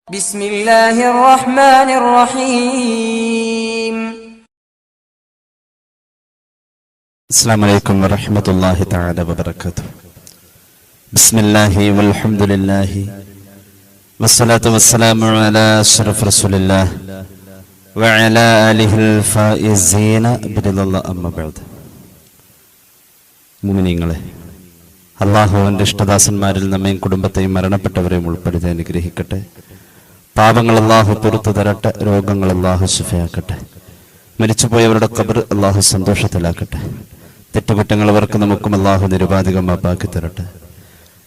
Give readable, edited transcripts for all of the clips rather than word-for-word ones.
بسم الله الرحمن الرحيم. السلام عليكم ورحمة الله تعالى وبركاته. بسم الله والحمد لله والصلاة والسلام على أشرف رسول الله وعلى آله الفائزين برضا الله أما بعد. മുഅ്മിനീങ്ങളെ, അല്ലാഹുവിന്റെ ഇഷ്ടദാസന്മാരിൽ നമ്മയും കുടുംബത്തെയും മരണപ്പെട്ടവരെയും ഉൾപ്പെടുത്തി അനുഗ്രഹിക്കട്ടെ. പാപങ്ങൾ അല്ലാഹു പുറത്തു തരട്ടെ, രോഗങ്ങൾ അല്ലാഹു ശിഫയാക്കട്ടെ, മരിച്ചുപോയവരുടെ ഖബർ അല്ലാഹു സന്തോഷത്തിലാക്കട്ടെ, തെറ്റുകുറ്റങ്ങൾ അവർക്ക് നമുക്കും അല്ലാഹു നിരുപാധികം മാപ്പാക്കി തരട്ടെ.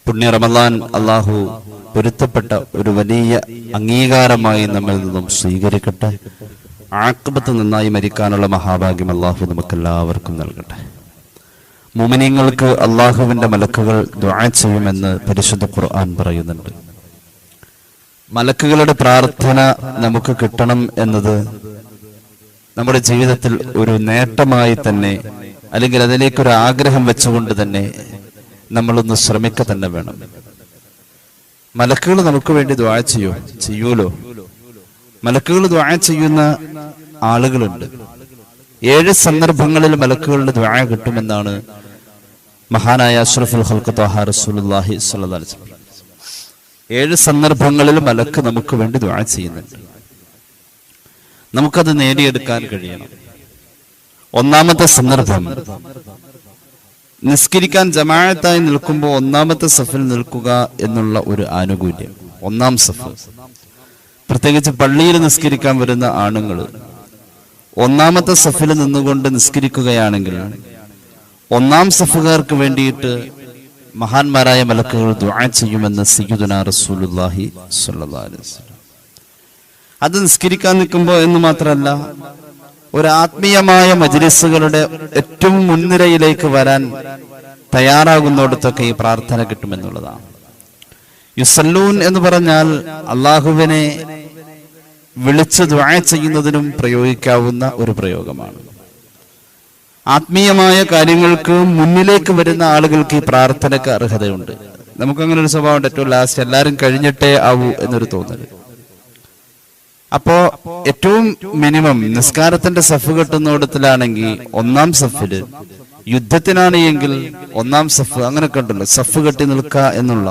പുണ്യ റമളാൻ അല്ലാഹു പൊരുത്തപ്പെട്ട ഒരു വലിയ അംഗീകാരമായി നമ്മിൽ നിന്നും സ്വീകരിക്കട്ടെ. ആഖിബത്ത് നന്നായി മരിക്കാനുള്ള മഹാഭാഗ്യം അല്ലാഹു നമുക്കെല്ലാവർക്കും നൽകട്ടെ. മുഅ്മിനീങ്ങൾക്ക് അല്ലാഹുവിന്റെ മലക്കുകൾ ദുആ ചെയ്യുമെന്ന് പരിശുദ്ധ ഖുർആൻ പറയുന്നുണ്ട്. മലക്കുകളുടെ പ്രാർത്ഥന നമുക്ക് കിട്ടണം എന്നത് നമ്മുടെ ജീവിതത്തിൽ ഒരു നേട്ടമായി തന്നെ, അല്ലെങ്കിൽ അതിലേക്കൊരു ആഗ്രഹം വെച്ചുകൊണ്ട് തന്നെ നമ്മളൊന്ന് ശ്രമിക്കുക തന്നെ വേണം. മലക്കുകൾ നമുക്ക് വേണ്ടി ദുആ ചെയ്യൂലോ? മലക്കുകൾ ദുആ ചെയ്യുന്ന ആളുകളുണ്ട്. 7 സന്ദർഭങ്ങളിൽ മലക്കുകളുടെ ദുആ കിട്ടുമെന്നാണ് മഹാനായ അഷ്റഫുൽ ഖൽഖ് ത്വാഹ റസൂലുള്ളാഹി സ്വല്ലല്ലാഹു അലൈഹി വസല്ലം 7 സന്ദർഭങ്ങളിൽ മലക്ക് നമുക്ക് വേണ്ടി ദുആ ചെയ്യുന്നുണ്ട്. നമുക്കത് നേടിയെടുക്കാൻ കഴിയണം. ഒന്നാമത്തെ സന്ദർഭം, നിസ്കരിക്കാൻ ജമാഅത്തായി നിൽക്കുമ്പോൾ ഒന്നാമത്തെ സഫിൽ നിൽക്കുക എന്നുള്ള ഒരു ആനുകൂല്യം. ഒന്നാം സഫ്, പ്രത്യേകിച്ച് പള്ളിയിൽ നിസ്കരിക്കാൻ വരുന്ന ആണുങ്ങൾ ഒന്നാമത്തെ സഫിൽ നിന്നുകൊണ്ട് നിസ്കരിക്കുകയാണെങ്കിൽ ഒന്നാം സഫുകാർക്ക് വേണ്ടിയിട്ട് മഹാന്മാരായ മലക്കുകൾ ദുആ ചെയ്യുമെന്ന് സയ്യിദുനാ റസൂലുള്ളാഹി സ്വല്ലല്ലാഹു അലൈഹി വസല്ലം. അത് നിസ്കരിക്കാൻ നിൽക്കുമ്പോൾ എന്ന് മാത്രമല്ല, ഒരു ആത്മീയമായ മജ്ലിസുകളുടെ ഏറ്റവും മുൻനിരയിലേക്ക് വരാൻ തയ്യാറാകുന്നിടത്തൊക്കെ ഈ പ്രാർത്ഥന കിട്ടുമെന്നുള്ളതാണ്. യുസല്ലൂൻ എന്ന് പറഞ്ഞാൽ അള്ളാഹുവിനെ വിളിച്ച് ദുആ ചെയ്യുന്നതിനും പ്രയോഗിക്കാവുന്ന ഒരു പ്രയോഗമാണ്. ആത്മീയമായ കാര്യങ്ങൾക്ക് മുന്നിലേക്ക് വരുന്ന ആളുകൾക്ക് ഈ പ്രാർത്ഥനയ്ക്ക് അർഹതയുണ്ട്. നമുക്കങ്ങനെ ഒരു സ്വഭാവം, ഏറ്റവും ലാസ്റ്റ് എല്ലാവരും കഴിഞ്ഞിട്ടേ ആവൂ എന്നൊരു തോന്നൽ. അപ്പോ ഏറ്റവും മിനിമം നിസ്കാരത്തിന്റെ സഫ് കെട്ടുന്നിടത്തിലാണെങ്കിൽ ഒന്നാം സഫില്, യുദ്ധത്തിനാണ് എങ്കിൽ ഒന്നാം സഫ്, അങ്ങനെയൊക്കെ ഉണ്ടല്ലോ, സഫ് കെട്ടി നിൽക്കുക എന്നുള്ള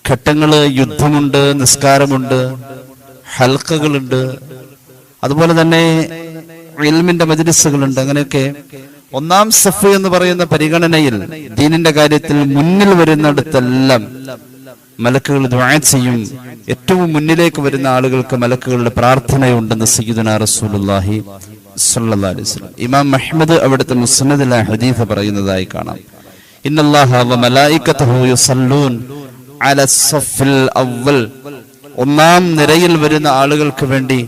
ഘട്ടങ്ങള്. യുദ്ധമുണ്ട്, നിസ്കാരമുണ്ട്, ഹൽക്കകളുണ്ട്, അതുപോലെ തന്നെ ഇൽമിന്റെ മജ്ലിസുകളുണ്ട്. അങ്ങനെയൊക്കെ ഒന്നാം സഫ് എന്ന് പറയുന്ന പരിഗണനയിൽ ദീനിന്റെ കാര്യത്തിൽ മുന്നിൽ വരുന്നിടത്തെല്ലാം മലക്കുകൾ ദുആ ചെയ്യും. ഏറ്റവും മുന്നിലേക്ക് വരുന്ന ആളുകൾക്ക് മലക്കുകളുടെ പ്രാർത്ഥനയുണ്ടെന്ന് സയ്യിദുനാ റസൂലുള്ളാഹി സ്വല്ലല്ലാഹു അലൈഹി വസല്ലം. ഇമാം അഹ്മദ് അവിടുത്തെ മുസ്നദിലെ ഹദീസ് പറയുന്നതായി കാണാം. ഇന്നല്ലാഹ വ മലായികതഹു യുസല്ലൂൻ അലസ് സഫിൽ അവ്വൽ. ഒന്നാം നിരയിൽ വരുന്ന ആളുകൾക്ക് വേണ്ടി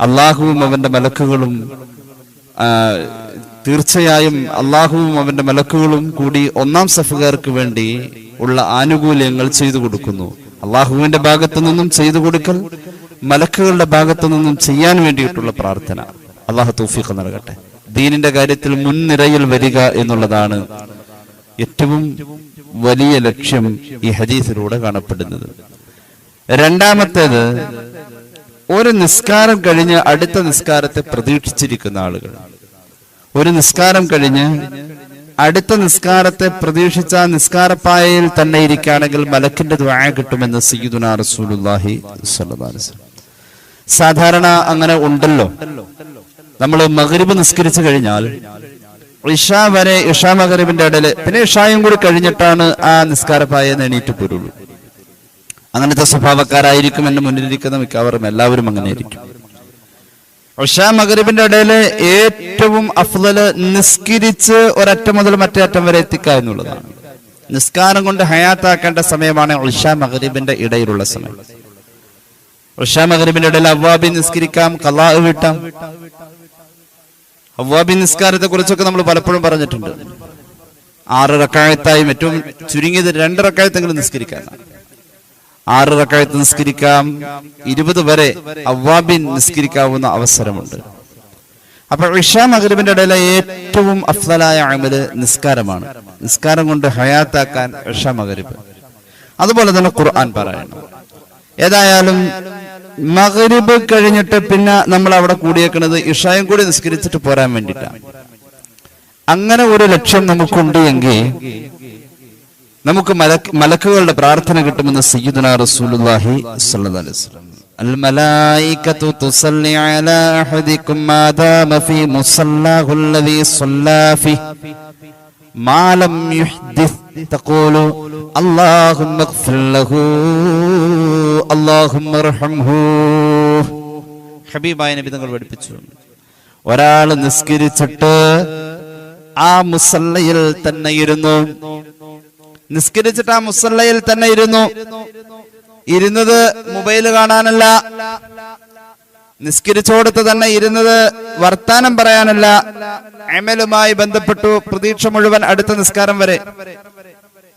അള്ളാഹുവും അവന്റെ മലക്കുകളും, തീർച്ചയായും അള്ളാഹുവും അവന്റെ മലക്കുകളും കൂടി ഒന്നാം സഫുകാർക്ക് വേണ്ടി ഉള്ള ആനുകൂല്യങ്ങൾ ചെയ്തു കൊടുക്കുന്നു. അള്ളാഹുവിന്റെ ഭാഗത്തു നിന്നും ചെയ്തു കൊടുക്കൽ, മലക്കുകളുടെ ഭാഗത്തു നിന്നും ചെയ്യാൻ വേണ്ടിയിട്ടുള്ള പ്രാർത്ഥന. അള്ളാഹു തൗഫീഖ് നൽകട്ടെ. ദീനിന്റെ കാര്യത്തിൽ മുൻനിരയിൽ വരിക എന്നുള്ളതാണ് ഏറ്റവും വലിയ ലക്ഷ്യം ഈ ഹദീസിലൂടെ കാണപ്പെടുന്നത്. രണ്ടാമത്തേത്, ഒരു നിസ്കാരം കഴിഞ്ഞ് അടുത്ത നിസ്കാരത്തെ പ്രതീക്ഷിച്ചിരിക്കുന്ന ആളുകൾ. ഒരു നിസ്കാരം കഴിഞ്ഞ് അടുത്ത നിസ്കാരത്തെ പ്രതീക്ഷിച്ച നിസ്കാരപ്പായയിൽ തന്നെ ഇരിക്കുകയാണെങ്കിൽ മലക്കിന്റെ ദുആ കിട്ടുമെന്ന് സയ്യിദുനാ റസൂലുള്ളാഹി സ്വല്ലല്ലാഹു അലൈഹി വസല്ലം. സാധാരണ അങ്ങനെ ഉണ്ടല്ലോ, നമ്മൾ മഗ്രിബ് നിസ്കരിച്ചു കഴിഞ്ഞാൽ ഇശാ വരെ, ഇശാ മഗ്രിബിന്റെ ഇടയിൽ, പിന്നെ ഇശായും കൂടി കഴിഞ്ഞിട്ടാണ് ആ നിസ്കാരപ്പായയിൽ എണീറ്റ് പോരുള്ളൂ. അങ്ങനത്തെ സ്വഭാവക്കാരായിരിക്കും എന്റെ മുന്നിലിരിക്കുന്ന മിക്കവാറും എല്ലാവരും അങ്ങനെ ഇരിക്കും. ഇശാ മഗ്രിബിന്റെ ഇടയില് ഏറ്റവും അഫ്ളല് നിസ്കരിച്ച് ഒരറ്റം മുതൽ മറ്റേ അറ്റം വരെ എത്തിക്കുക എന്നുള്ളതാണ്. നിസ്കാരം കൊണ്ട് ഹയാത്താക്കേണ്ട സമയമാണ് ഇശാ മഗ്രിബിന്റെ ഇടയിലുള്ള സമയം. ഇശാ മഗ്രിബിന്റെ ഇടയിൽ അവ്വാബി നിസ്കരിക്കാം, ഖളാ വീട്ടാം. അവ്വാബി നിസ്കാരത്തെ കുറിച്ചൊക്കെ നമ്മൾ പലപ്പോഴും പറഞ്ഞിട്ടുണ്ട്. 6 റക്അത്തായും ഏറ്റവും ചുരുങ്ങിയത് 2 റക്അത്തെങ്കിലും നിസ്കരിക്കാനാണ്. 6 റക്അത്ത് നിസ്കരിക്കാം, 20 വരെ അവ്വാബിൻ നിസ്കരിക്കാവുന്ന അവസരമുണ്ട്. അപ്പൊ ഇശാ മഗ്രിബിന്റെ ഇടയിലെ ഏറ്റവും അഫ്ളലായ അമല് നിസ്കാരമാണ്. നിസ്കാരം കൊണ്ട് ഹയാത്താക്കാൻ ഇശാ മഗ്രിബ്. അതുപോലെ തന്നെ ഖുർആൻ പാരായണം. ഏതായാലും മഗ്രിബ് കഴിഞ്ഞിട്ട് പിന്നെ നമ്മൾ അവിടെ കൂടിയേക്കുന്നത് ഇഷായും കൂടി നിസ്കരിച്ചിട്ട് പോരാൻ വേണ്ടിയിട്ടാണ്. അങ്ങനെ ഒരു ലക്ഷ്യം നമുക്കുണ്ട് എങ്കിൽ നമുക്ക് മലക്കുകളുടെ പ്രാർത്ഥന കിട്ടുമെന്ന് സയ്യിദുനാ റസൂലുള്ളാഹി സ്വല്ലല്ലാഹു അലൈഹി വസല്ലം അൽ മലായികതു തുസല്ലി അലാ അഹദികും മാ ദാമ ഫീ മുസല്ലാഹു അല്ലദീ സ്വല്ലാ ഫീഹി മാ ലം യുഹ്ദിസ് തഖൂലു അല്ലാഹുമ്മ ഗ്ഫിർ ലഹു അല്ലാഹുമ്മ അർഹംഹു. ഹബീബായ നബി തങ്ങൾ പഠിപ്പിച്ചു, ഒരാൾ നിസ്കരിച്ചിട്ട് ആ മുസല്ലയിൽ തന്നെ ഇരുന്നു, നിസ്കരിച്ചിട്ട് ആ മുസല്ലയിൽ തന്നെ ഇരുന്നത് മൊബൈൽ കാണാനല്ല, നിസ്കരിച്ചോടത്ത് തന്നെ ഇരുന്നത് വർത്താനം പറയാനല്ല, അമലുമായി ബന്ധപ്പെട്ടു പ്രതീക്ഷ മുഴുവൻ അടുത്ത നിസ്കാരം വരെ.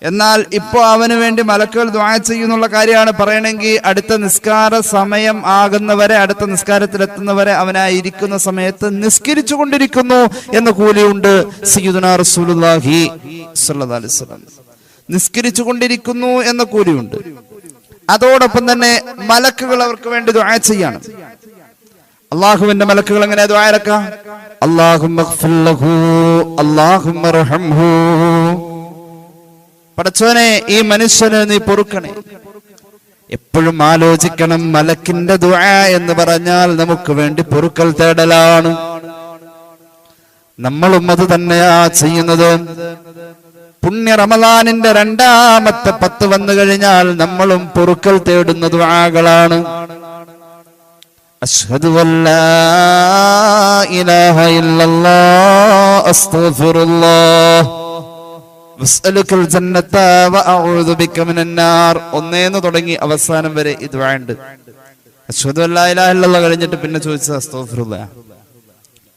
എന്നാൽ ഇപ്പോ അവന് വേണ്ടി മലക്കുകൾ ദുആ ചെയ്യുന്നുള്ള കാര്യമാണ് പറയണമെങ്കിൽ അടുത്ത നിസ്കാര സമയം ആകുന്നവരെ, അടുത്ത നിസ്കാരത്തിലെത്തുന്നവരെ അവനായിരിക്കുന്ന സമയത്ത് നിസ്കരിച്ചു കൊണ്ടിരിക്കുന്നു എന്ന കൂലിയുണ്ട്. സയ്യിദുനാ റസൂലുള്ളാഹി സ്വല്ലല്ലാഹു അലൈഹി വസല്ലം നിസ്കരിച്ചു കൊണ്ടിരിക്കുന്നു എന്ന കൂലിയുണ്ട്. അതോടൊപ്പം തന്നെ മലക്കുകൾ അവർക്ക് വേണ്ടി ദുആ ചെയ്യാണ്. അള്ളാഹുവിന്റെ മലക്കുകൾ എങ്ങനെ ദുആ ഇറക്കാം? അല്ലാഹുമ്മ ഗ്ഫിർ ലഹു അല്ലാഹുമ്മ അർഹംഹു. പടച്ചോനെ, ഈ മനുഷ്യന് നീ പൊറുക്കണേ. എപ്പോഴും ആലോചിക്കണം, മലക്കിന്റെ ദുആ എന്ന് പറഞ്ഞാൽ നമുക്ക് വേണ്ടി പൊറുക്കൽ തേടലാണ്. നമ്മളും അത് തന്നെയാ ചെയ്യുന്നത്. പുണ്യ റമളാനിന്റെ രണ്ടാമത്തെ 10 വന്നു കഴിഞ്ഞാൽ നമ്മളും പൊറുക്കൽ തേടുന്ന ദുആകളാണ്. അശ്ഹദു അല്ലാ ഇലാഹ ഇല്ലല്ലാഹ് അസ്തഗ്ഫിറുല്ലാഹ് വസ്അലുകൽ ജന്നത വഅഊദു ബിക മിനൻ നാർ. ഒന്നേന്ന് തുടങ്ങി അവസാനം വരെ ഈ ദുആ ഉണ്ട്. അശ്ഹദു അല്ലാ ഇലാഹ ഇല്ലല്ലാഹ് കഴിഞ്ഞിട്ട് പിന്നെ ചോദിച്ചത് അസ്തഗ്ഫിറുല്ലാഹ്,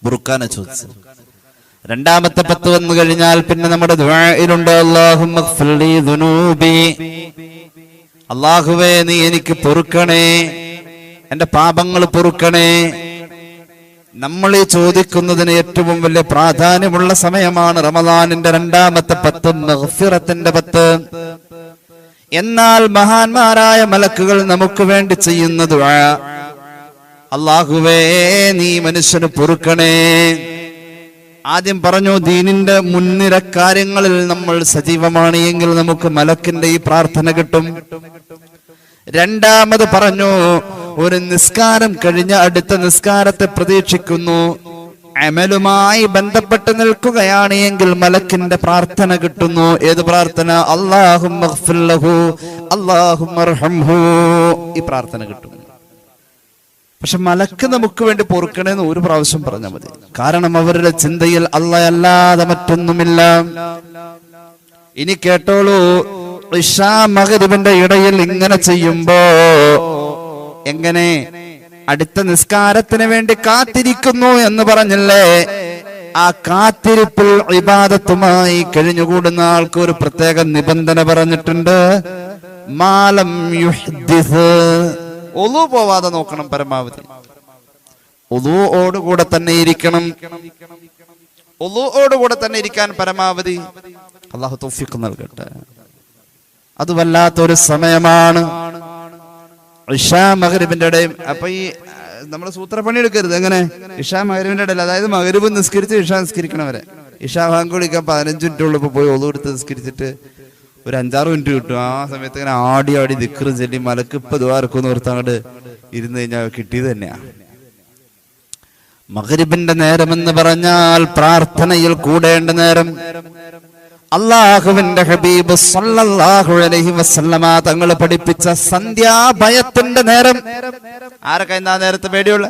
ബുർക്കാന ചോദിച്ചത്. രണ്ടാമത്തെ 10 വന്നു കഴിഞ്ഞാൽ പിന്നെ നമ്മുടെ ദുആയിലുണ്ട് അല്ലാഹുമ്മ ഗ്ഫിർ ലീ ദുനൂബി. അല്ലാഹുവേ, നീ എനിക്ക് പൊറുക്കണേ, എന്റെ പാപങ്ങൾ പൊറുക്കണേ. നമ്മൾ ഈ ചോദിക്കുന്നതിന് ഏറ്റവും വലിയ പ്രാധാന്യമുള്ള സമയമാണ് റമളാനിന്റെ രണ്ടാമത്തെ 10, മഗ്ഫിറത്തിന്റെ 10. എന്നാൽ മഹാന്മാരായ മലക്കുകൾ നമുക്ക് വേണ്ടി ചെയ്യുന്ന ദുആ, അല്ലാഹുവേ നീ മനുഷ്യന് പൊറുക്കണേ. ആദ്യം പറഞ്ഞു, ദീനിന്റെ മുൻനിര കാര്യങ്ങളിൽ നമ്മൾ സജീവമാണ് എങ്കിൽ നമുക്ക് മലക്കിന്റെ ഈ പ്രാർത്ഥന കിട്ടും. രണ്ടാമത് പറഞ്ഞു, ഒരു നിസ്കാരം കഴിഞ്ഞ അടുത്ത നിസ്കാരത്തെ പ്രതീക്ഷിക്കുന്നു, അമലുമായി ബന്ധപ്പെട്ട് നിൽക്കുകയാണ് എങ്കിൽ മലക്കിന്റെ പ്രാർത്ഥന കിട്ടുന്നു. ഏത് പ്രാർത്ഥന? അല്ലാഹുമ്മ ഗ്ഫിർ ലഹു അല്ലാഹുമ്മ അർഹംഹു. ഈ പ്രാർത്ഥന കിട്ടും. പക്ഷെ മലക്ക് നമുക്ക് വേണ്ടി പൊറുക്കണേന്ന് ഒരു പ്രാവശ്യം പറഞ്ഞാൽ മതി. കാരണം അവരുടെ ചിന്തയിൽ അല്ലാതെ മറ്റൊന്നുമില്ല. ഇനി കേട്ടോളൂ, ഇശാ മഗ്രിബിന്റെ ഇടയിൽ ഇങ്ങനെ ചെയ്യുമ്പോ എങ്ങനെ അടുത്ത നിസ്കാരത്തിന് വേണ്ടി കാത്തിരിക്കുന്നു എന്ന് പറഞ്ഞില്ലേ? ആ കാത്തിരിപ്പിൽ ഇബാദത്തുമായി കഴിഞ്ഞുകൂടുന്ന ആൾക്ക് ഒരു പ്രത്യേക നിബന്ധന പറഞ്ഞിട്ടുണ്ട്. മാലം യുഹ്ദിസ്, ഒളു പോവാതെ നോക്കണം പരമാവധി. ഒളുവോടുകൂടെ തന്നെ ഇരിക്കണം. ഒളുവോടുകൂടെ തന്നെ ഇരിക്കാൻ പരമാവധി അല്ലാഹു തൗഫീഖ് നൽകട്ടെ. അത് വല്ലാത്തൊരു സമയമാണ് ഇശാ മഗ്രിബിന്റെ ഇടയിൽ. അപ്പൊ ഈ നമ്മൾ സൂത്രപ്പണി എടുക്കരുത്. എങ്ങനെ? ഇശാ മഗ്രിബിന്റെ ഇടയിൽ, അതായത് മഗ്രിബ് നിസ്കരിച്ച് ഇശാ നിസ്കരിക്കണവരെ. ഇശാ ബാങ്ക് വിളിക്കാൻ 15 മിനിറ്റ് ഉള്ളപ്പോ പോയി ഒളു എടുത്ത് നിസ്കരിച്ചിട്ട് ഒരു 5-6 മിനിറ്റ് കിട്ടും. ആ സമയത്ത് ഇങ്ങനെ ആടി ദിക്ർ ചൊല്ലി മലക്ക് ഇപ്പൊ ദ്വാരക്കൊന്ന് ഓർത്തങ്ങോട്ട് ഇരുന്ന് കഴിഞ്ഞാൽ കിട്ടിയത് തന്നെയാ. മഗ്രിബിന്റെ നേരമെന്ന് പറഞ്ഞാൽ പ്രാർത്ഥനയിൽ കൂടേണ്ട നേരം. അല്ലാഹുവിന്റെ ഹബീബ് സല്ലല്ലാഹു അലൈഹി വസല്ലമ തങ്ങൾ പഠിപ്പിച്ച സന്ധ്യാഭയത്തിന്റെ നേരം. ആരൊക്കെ എന്താ നേരത്തെ പേടിയുള്ള?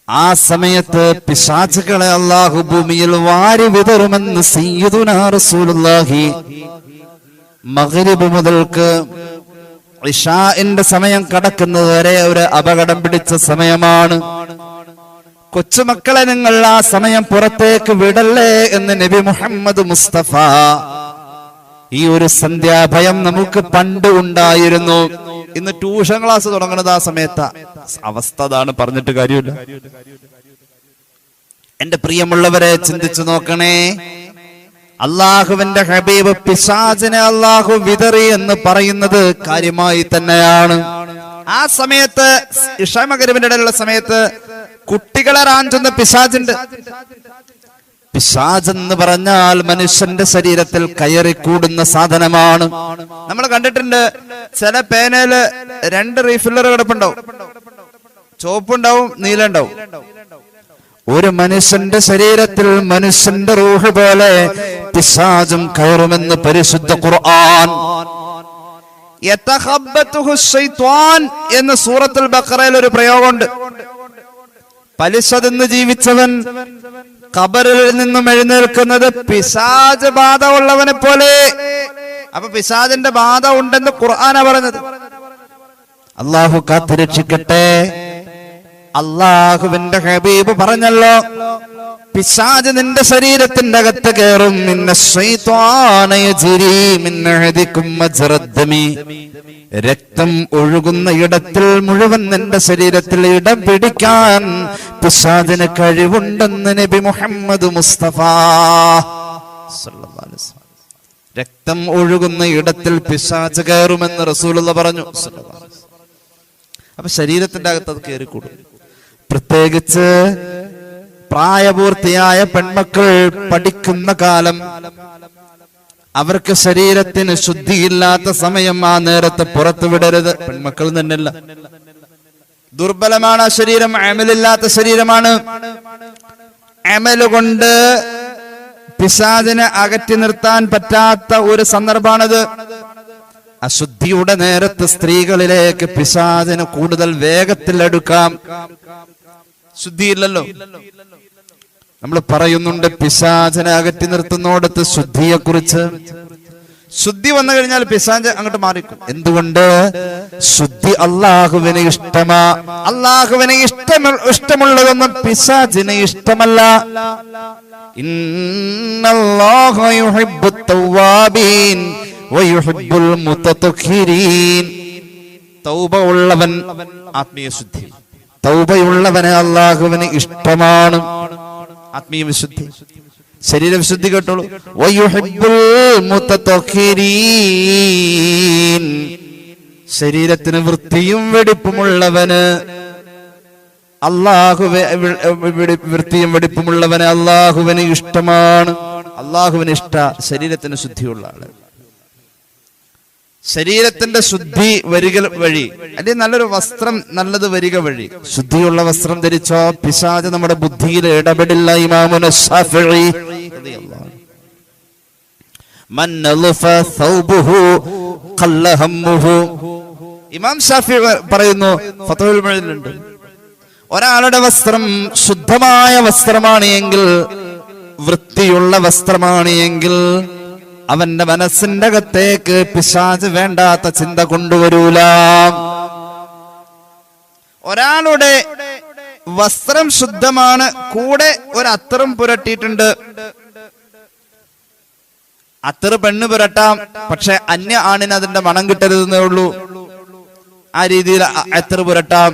ആ സമയത്ത് പിശാചുകളെ അല്ലാഹു ഭൂമിയിൽ വാരി വിതറുമെന്ന് സയ്യിദുനാ റസൂലുള്ളാഹി. മഗ്രിബ് മുതൽക്ക് ഇശാഇന്റെ സമയം കടക്കുന്നതുവരെ ഒരു അപകടം പിടിച്ച സമയമാണ്. കൊച്ചുമക്കളെ നിങ്ങൾ ആ സമയം പുറത്തേക്ക് വിടല്ലേ എന്ന് നബി മുഹമ്മദ് മുസ്തഫ. ഈ ഒരു സന്ധ്യാഭയം നമുക്ക് പണ്ട് ഉണ്ടായിരുന്നു. ഇന്ന് ട്യൂഷൻ ക്ലാസ് തുടങ്ങുന്നത് ആ സമയത്താ. അവസ്ഥ അതാണ്, പറഞ്ഞിട്ട് കാര്യമില്ല. എന്റെ പ്രിയമുള്ളവരെ, ചിന്തിച്ചു നോക്കണേ. അള്ളാഹുവിന്റെ ഹബീബ് പിശാചിനെ അള്ളാഹു വിതറി എന്ന് പറയുന്നത് കാര്യമായി തന്നെയാണ്. ആ സമയത്ത് ഇശാ മഗ്‌രിബിന്റെ ഇടയിലുള്ള സമയത്ത് കുട്ടികളെ റാഞ്ചുന്ന പിശാചുണ്ട്. പിശാച് എന്ന് പറഞ്ഞാൽ മനുഷ്യന്റെ ശരീരത്തിൽ കയറിക്കൂടുന്ന സാധനമാണ്. നമ്മൾ കണ്ടിട്ടുണ്ട്, ചില പേനയില് 2 റീഫില്ലർ കിടപ്പുണ്ടാവും, ചുവപ്പുണ്ടാവും, നീല ഉണ്ടാവും. ഒരു മനുഷ്യന്റെ ശരീരത്തിൽ മനുഷ്യന്റെ റൂഹ് പോലെ പിശാചും കയറുമെന്ന് പരിശുദ്ധ ഖുർആൻ. യതഖബ്ബതുഹു ശൈത്വാൻ എന്ന് സൂറത്തുൽ ബഖറയിൽ ഒരു പ്രയോഗമുണ്ട്. പലിശ തിന്ന് ജീവിച്ചവൻ ഖബറിൽ നിന്നും എഴുന്നേൽക്കുന്നത് പിശാച് ബാധ ഉള്ളവനെ പോലെ. അപ്പൊ പിശാചിന്റെ ബാധ ഉണ്ടെന്ന് ഖുർആനാ പറഞ്ഞത്. അള്ളാഹു കാത്തുരക്ഷിക്കട്ടെ. അള്ളാഹുവിന്റെ ഹബീബ് പറഞ്ഞല്ലോ, പിശാച് നിന്റെ ശരീരത്തിന്റെ അകത്ത് കയറും. രക്തം ഒഴുകുന്ന ഇടത്തിൽ മുഴുവൻ നിന്റെ ശരീരത്തിൽ ഇടം പിടിക്കാൻ പിശാചിന് കഴിവുണ്ടെന്ന് നബി മുഹമ്മദ് മുസ്തഫ. രക്തം ഒഴുകുന്ന ഇടത്തിൽ പിശാച് കയറുമെന്ന് റസൂലുള്ളാഹി പറഞ്ഞു. അപ്പൊ ശരീരത്തിന്റെ അകത്ത് അത് കയറിക്കൂടും. പ്രത്യേകിച്ച് പ്രായപൂർത്തിയായ പെൺമക്കൾ പഠിക്കുന്ന കാലം, അവർക്ക് ശരീരത്തിന് ശുദ്ധിയില്ലാത്ത സമയം ആ നേരത്തെ പുറത്തു വിടരുത്. പെൺമക്കൾ തന്നെയല്ല, ദുർബലമാണ് ആ ശരീരം, അമലില്ലാത്ത ശരീരമാണ്. അമലുകൊണ്ട് പിശാചിനെ അകറ്റി നിർത്താൻ പറ്റാത്ത ഒരു സന്ദർഭമാണത്. അശുദ്ധിയുടെ നേരത്ത് സ്ത്രീകളിലേക്ക് പിശാചിന് കൂടുതൽ വേഗത്തിൽ അടുക്കാം. ശുദ്ധിയില്ലല്ലോ. നമ്മൾ പറയുന്നുണ്ട് പിശാചിനെ അകറ്റി നിർത്തുന്നോടത്ത് ശുദ്ധിയെ കുറിച്ച്. ശുദ്ധി വന്നു കഴിഞ്ഞാൽ പിശാച് അങ്ങോട്ട് മാറിക്കും. എന്തുകൊണ്ട്? ശുദ്ധി അള്ളാഹുവിന് ഇഷ്ടമാ. അള്ളാഹുവിന് ഇഷ്ടമുള്ളതൊന്നും പിശാചിന് ഇഷ്ടമല്ല. ഇന്നല്ലാഹ യുഹിബ്ബുത് തവ്വാബീൻ വയുഹിബ്ബുൽ മുതതഖിരീൻ. തൗബ ഉള്ളവൻ ആത്മീയ ശുദ്ധി, തൗബയുള്ളവനെ അള്ളാഹുവിന് ഇഷ്ടമാണ്. ആത്മീയ വിശുദ്ധി, ശരീര വിശുദ്ധി കേട്ടോളൂ. വയുഹിബ്ബുൽ മുതതഖിരീൻ. ശരീരത്തിന് വൃത്തിയും വെടിപ്പുമുള്ളവന് വൃത്തിയും വെടിപ്പുമുള്ളവന് അള്ളാഹുവിന് ഇഷ്ടമാണ്. അള്ളാഹുവിന് ഇഷ്ട ശരീരത്തിന് ശുദ്ധിയുള്ള ആള്. ശരീരത്തിന്റെ ശുദ്ധി വരിക വഴി, അല്ലെങ്കിൽ നല്ലൊരു വസ്ത്രം നല്ലത് വരിക വഴി. ശുദ്ധിയുള്ള വസ്ത്രം ധരിച്ചോ പിശാച് നമ്മുടെ ബുദ്ധിയിൽ ഇടപെടില്ല. ഇമാമുന ശാഫിഈ മൻ നളഫ സൗബുഹു ഖല്ല ഹമ്മുഹു. ഇമാം ശാഫിഈ പറയുന്നു, ഫത്ഹുൽ മുഈനിലുണ്ട്, ഒരാളുടെ വസ്ത്രം ശുദ്ധമായ വസ്ത്രമാണ് എങ്കിൽ, വൃത്തിയുള്ള വസ്ത്രമാണ് എങ്കിൽ, അവന്റെ മനസ്സിന്റെ അകത്തേക്ക് പിശാച് വേണ്ടാത്ത ചിന്ത കൊണ്ടുവരൂല. ഒരാളുടെ വസ്ത്രം ശുദ്ധമാണ്, കൂടെ ഒരു അത്തറും പുരട്ടിയിട്ടുണ്ട്. അത്തറ് പെണ്ണ് പുരട്ടാം, പക്ഷെ അന്യ ആണിന് അതിന്റെ മണം കിട്ടരുതെന്നേ ഉള്ളൂ. ആ രീതിയിൽ അത്തറ് പുരട്ടാം.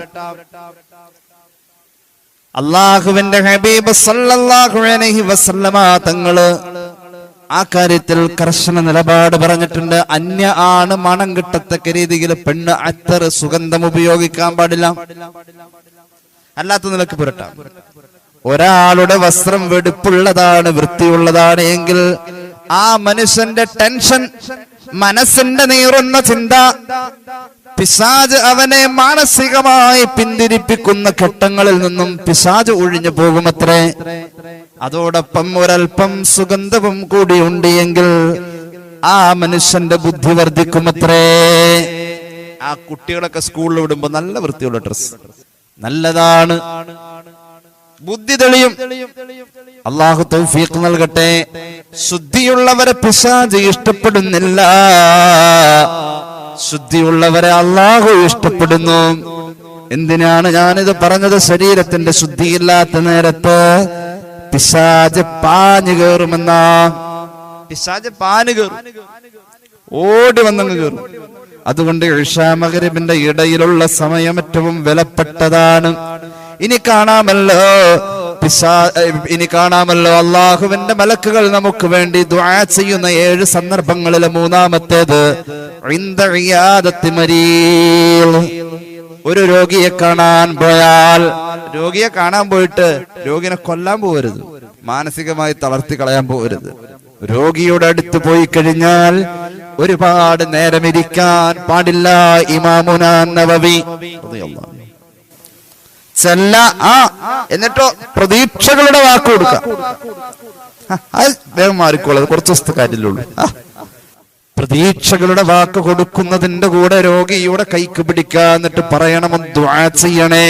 അള്ളാഹുവിന്റെ ഹബീബ് സല്ലല്ലാഹു അലൈഹി വസല്ലമ തങ്ങള് ആ കാര്യത്തിൽ കർശന നിലപാട് പറഞ്ഞിട്ടുണ്ട്. അന്യ ആണ് മണം കിട്ടത്തക്ക രീതിയിൽ പെണ്ണ് അത്തറ് സുഗന്ധം ഉപയോഗിക്കാൻ പാടില്ല. അല്ലാത്ത നിലക്ക് പുരട്ടാം. ഒരാളുടെ വസ്ത്രം വെടുപ്പുള്ളതാണ്, വൃത്തിയുള്ളതാണ് എങ്കിൽ ആ മനുഷ്യന്റെ ടെൻഷൻ, മനസ്സിന്റെ നീറുന്ന ചിന്ത, പിശാച് അവനെ മാനസികമായി പിന്തിരിപ്പിക്കുന്ന ഘട്ടങ്ങളിൽ നിന്നും പിശാച് ഒഴിഞ്ഞു പോകുമത്രേ. അതോടൊപ്പം ഒരൽപ്പം സുഗന്ധവും കൂടി ഉണ്ട് എങ്കിൽ ആ മനുഷ്യന്റെ ബുദ്ധി വർദ്ധിക്കുമത്രേ. ആ കുട്ടികളൊക്കെ സ്കൂളിൽ വിടുമ്പോ നല്ല വൃത്തിയുള്ള ഡ്രസ് നല്ലതാണ്, ബുദ്ധി തെളിയും. അള്ളാഹു തൗഫീഖ് നൽകട്ടെ. ശുദ്ധിയുള്ളവരെ പിശാച് ഇഷ്ടപ്പെടുന്നില്ല, ശുദ്ധിയുള്ളവരെ അള്ളാഹു ഇഷ്ടപ്പെടുന്നു. എന്തിനാണ് ഞാനിത് പറഞ്ഞത്? ശരീരത്തിന്റെ ശുദ്ധിയില്ലാത്ത നേരത്ത് പിശാച് പാഞ്ഞു കയറുമെന്നാ. പിശാച് പാഞ്ഞു കയറും, ഓടി വന്നങ്ങ് കയറും. അതുകൊണ്ട് ഇശാ മഗ്‌രിബിന്റെ ഇടയിലുള്ള സമയം ഏറ്റവും വിലപ്പെട്ടതാണ്. ഇനി കാണാമല്ലോ, ഇനി കാണാമല്ലോ അള്ളാഹുവിന്റെ മലക്കുകൾ നമുക്ക് വേണ്ടി ദുആ ചെയ്യുന്ന 7 സന്ദർഭങ്ങളിലെ മൂന്നാമത്തേത് ഇൻദ ഇയാദത്തി മരീദ്. ഒരു രോഗിയെ കാണാൻ പോയാൽ, രോഗിയെ കാണാൻ പോയിട്ട് രോഗിനെ കൊല്ലാൻ പോകരുത്, മാനസികമായി തളർത്തി കളയാൻ പോകരുത്. രോഗിയുടെ അടുത്ത് പോയി കഴിഞ്ഞാൽ ഒരുപാട് നേരം ഇരിക്കാൻ പാടില്ല. ഇമാമുനാ നവവി ചെല്ല എന്നിട്ടോ പ്രതീക്ഷകളുടെ വാക്ക് കൊടുക്കാം. വേഗം മാറിക്കോളത്, കുറച്ച് ദിവസത്തെ കാര്യമുള്ളൂ. പ്രതീക്ഷകളുടെ വാക്ക് കൊടുക്കുന്നതിന്റെ കൂടെ രോഗിയുടെ കൈക്ക് പിടിക്കുക, എന്നിട്ട് പറയണം ദുആ ചെയ്യണേ.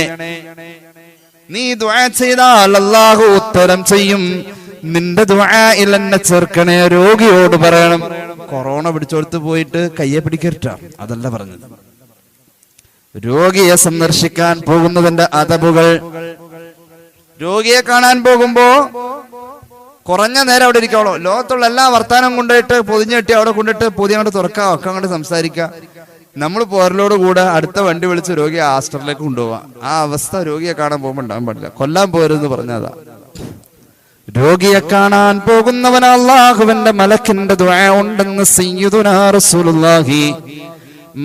നീ ദുആ ചെയ്താൽ അല്ലാഹു ഉത്തരം ചെയ്യും. നിന്റെ ദുആയിൽ എന്നെ ചേർക്കണേ. രോഗിയോട് പറയണം. കൊറോണ പിടിച്ചോടുത്ത് പോയിട്ട് കയ്യെ പിടിക്കരുട്ടാ, അതല്ല പറഞ്ഞത്. രോഗിയെ സന്ദർശിക്കാൻ പോകുന്നതിന്റെ അദബുകൾ. രോഗിയെ കാണാൻ പോകുമ്പോ കുറഞ്ഞ നേരം അവിടെ ഇരിക്കാവളോ. ലോകത്തുള്ള എല്ലാ വർത്താനം കൊണ്ടുപോയിട്ട് പൊതിഞ്ഞെട്ടി അവിടെ കൊണ്ടിട്ട് പൊതി അങ്ങോട്ട് തുറക്കാം, ഒക്കെ അങ്ങോട്ട് സംസാരിക്കാം. നമ്മൾ പോരലോട് കൂടെ അടുത്ത വണ്ടി വിളിച്ച് രോഗിയെ ആസ്റ്ററിലേക്ക് കൊണ്ടുപോവാം. ആ അവസ്ഥ രോഗിയെ കാണാൻ പോകുമ്പോൾ ഉണ്ടാകാൻ പാടില്ല. കൊല്ലാൻ പോരുന്ന് പറഞ്ഞതാ. രോഗിയെ കാണാൻ പോകുന്നവൻ അല്ലാഹുവിന്റെ മലക്കിന്റെ ദുആ ഉണ്ടെന്ന് സയ്യിദുനാ റസൂലുള്ളാഹി